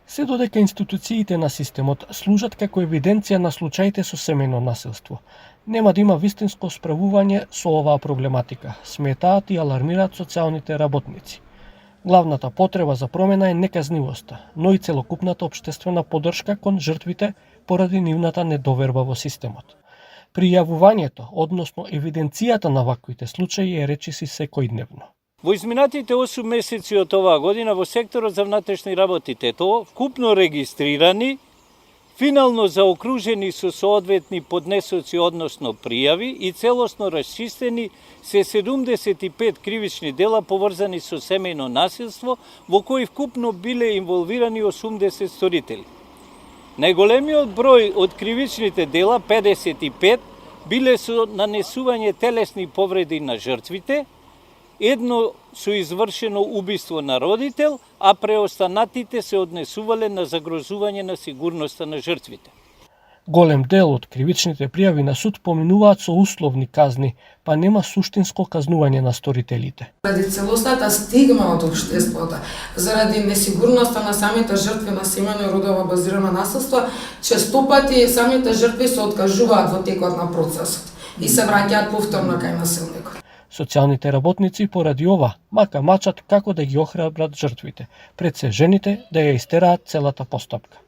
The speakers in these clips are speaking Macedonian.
Се додека институциите на системот служат како евиденција на случаите со семејно насилство, нема да има вистинско справување со оваа проблематика, сметаат и алармираат социјалните работници. Главната потреба за промена е неказнивоста, но и целокупната општествена поддршка кон жртвите поради нивната недоверба во системот. Пријавувањето, односно евиденцијата на ваквите случаи е речиси секојдневно. Во изминатите 8 месеци од оваа година во секторот за внатрешни работите вкупно регистрирани, финално заокружени со соодветни поднесоци, односно пријави и целосно расчистени се 75 кривични дела поврзани со семејно насилство, во кои вкупно биле инволвирани 80 сторители. Најголемиот број од кривичните дела, 55, биле со нанесување телесни повреди на жртвите, едно со извршено убиство на родител, а преостанатите се однесувале на загрозување на сигурноста на жртвите. Голем дел од кривичните пријави на суд поминуваат со условни казни, па нема суштинско казнување на сторителите. Заради целосната стигма од општеството, заради несигурноста на самите жртви на семејно и родово базирано насилство, често пати самите жртви се откажуваат во текот на процесот и се враќаат повторно кај насилникот. Социјалните работници поради ова мака мачат како да ги охрабрат жртвите, пред се жените да ја истераат целата постапка.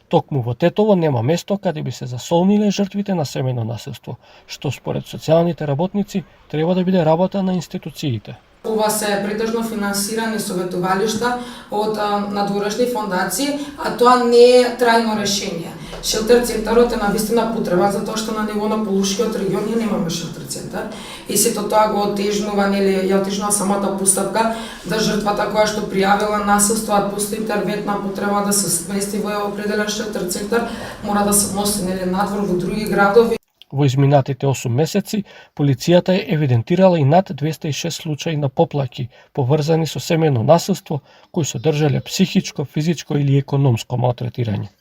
Токму во Тетово нема место каде би се засолниле жртвите на семејно насилство, што според социјалните работници треба да биде работа на институциите. Ова се претежно финансирани советувалишта од надворешни фондации, а тоа не е трајно решение. Шелтер центарот е навистина потреба, затоа што на ниво на Полушкиот регион ние немаме шелтер центар. И сето тоа го отежнува, ја отежнува самата постапка, да жртвата која што пријавила насилство, а постои интервентна потреба да се смести во определен шелтер центар, мора да се носи надвор во други градови. Во изминатите 8 месеци, полицијата е евидентирала и над 206 случаи на поплаки поврзани со семејно насилство, кои содржале психичко, физичко или економско малтретирање.